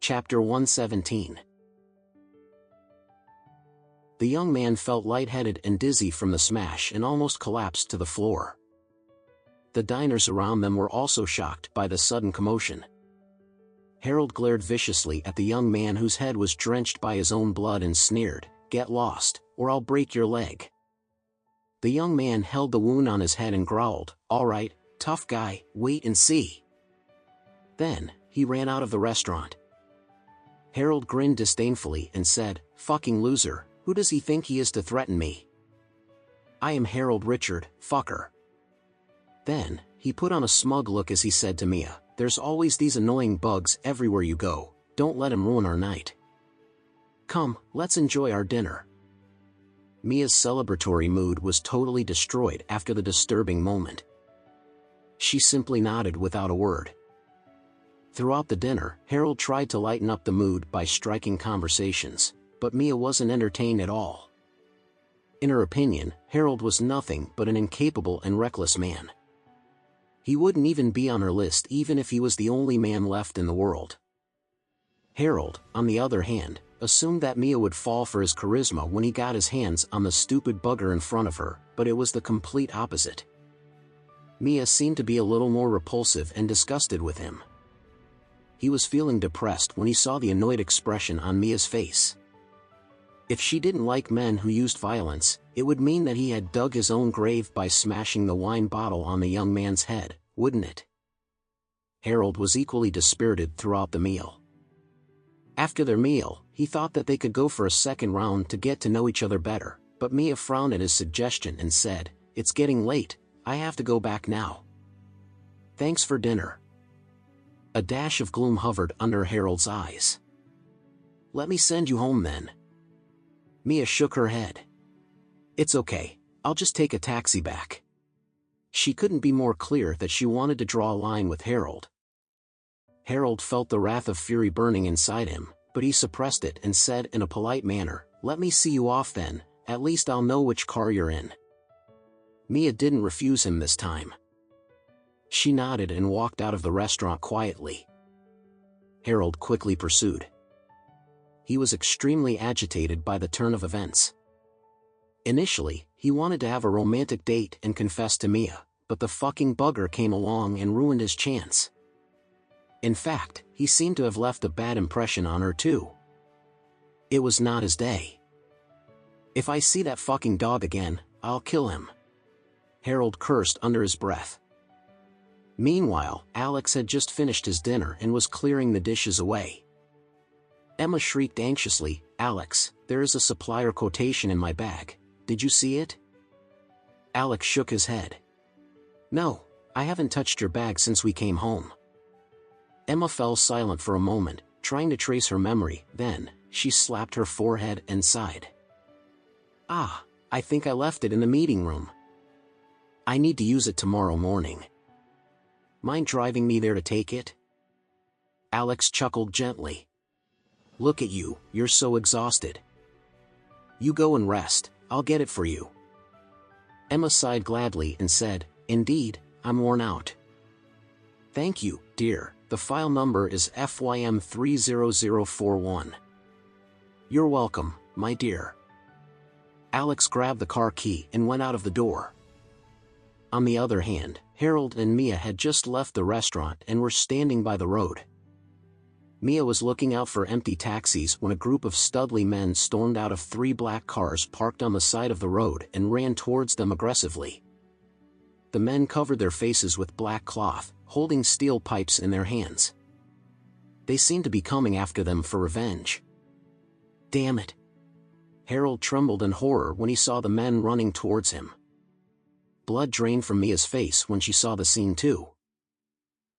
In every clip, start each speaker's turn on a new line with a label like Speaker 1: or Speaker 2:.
Speaker 1: Chapter 117. The young man felt lightheaded and dizzy from the smash and almost collapsed to the floor. The diners around them were also shocked by the sudden commotion. Harold glared viciously at the young man whose head was drenched by his own blood and sneered, "Get lost, or I'll break your leg." The young man held the wound on his head and growled, "All right, tough guy, wait and see." Then, he ran out of the restaurant. Harold grinned disdainfully and said, "Fucking loser, who does he think he is to threaten me? I am Harold Richard, fucker." Then, he put on a smug look as he said to Mia, "There's always these annoying bugs everywhere you go, don't let him ruin our night. Come, let's enjoy our dinner." Mia's celebratory mood was totally destroyed after the disturbing moment. She simply nodded without a word. Throughout the dinner, Harold tried to lighten up the mood by striking conversations, but Mia wasn't entertained at all. In her opinion, Harold was nothing but an incapable and reckless man. He wouldn't even be on her list even if he was the only man left in the world. Harold, on the other hand, assumed that Mia would fall for his charisma when he got his hands on the stupid bugger in front of her, but it was the complete opposite. Mia seemed to be a little more repulsive and disgusted with him. He was feeling depressed when he saw the annoyed expression on Mia's face. If she didn't like men who used violence, it would mean that he had dug his own grave by smashing the wine bottle on the young man's head, wouldn't it? Harold was equally dispirited throughout the meal. After their meal, he thought that they could go for a second round to get to know each other better, but Mia frowned at his suggestion and said, "It's getting late, I have to go back now. Thanks for dinner." A dash of gloom hovered under Harold's eyes. "Let me send you home then." Mia shook her head. "It's okay, I'll just take a taxi back." She couldn't be more clear that she wanted to draw a line with Harold. Harold felt the wrath of fury burning inside him, but he suppressed it and said in a polite manner, "Let me see you off then, at least I'll know which car you're in." Mia didn't refuse him this time. She nodded and walked out of the restaurant quietly. Harold quickly pursued. He was extremely agitated by the turn of events. Initially, he wanted to have a romantic date and confess to Mia, but the fucking bugger came along and ruined his chance. In fact, he seemed to have left a bad impression on her too. It was not his day. "If I see that fucking dog again, I'll kill him," Harold cursed under his breath. Meanwhile, Alex had just finished his dinner and was clearing the dishes away. Emma shrieked anxiously, "Alex, there is a supplier quotation in my bag. Did you see it?" Alex shook his head. "No, I haven't touched your bag since we came home." Emma fell silent for a moment, trying to trace her memory, then, she slapped her forehead and sighed. "Ah, I think I left it in the meeting room. I need to use it tomorrow morning. Mind driving me there to take it?" Alex chuckled gently. "Look at you, you're so exhausted. You go and rest, I'll get it for you." Emma sighed gladly and said, "Indeed, I'm worn out." "Thank you, dear, the file number is FYM 30041. "You're welcome, my dear." Alex grabbed the car key and went out of the door. On the other hand, Harold and Mia had just left the restaurant and were standing by the road. Mia was looking out for empty taxis when a group of studly men stormed out of 3 black cars parked on the side of the road and ran towards them aggressively. The men covered their faces with black cloth, holding steel pipes in their hands. They seemed to be coming after them for revenge. "Damn it!" Harold trembled in horror when he saw the men running towards him. Blood drained from Mia's face when she saw the scene too.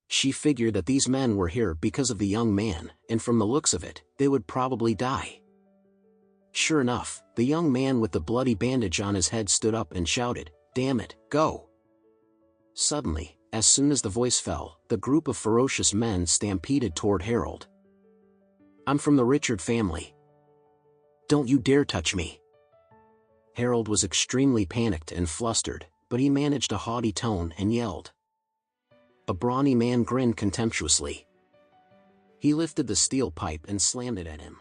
Speaker 1: She figured that these men were here because of the young man, and from the looks of it, they would probably die. Sure enough, the young man with the bloody bandage on his head stood up and shouted, "Damn it, go!" Suddenly, as soon as the voice fell, the group of ferocious men stampeded toward Harold. "I'm from the Richard family. Don't you dare touch me." Harold was extremely panicked and flustered, but he managed a haughty tone and yelled. A brawny man grinned contemptuously. He lifted the steel pipe and slammed it at him.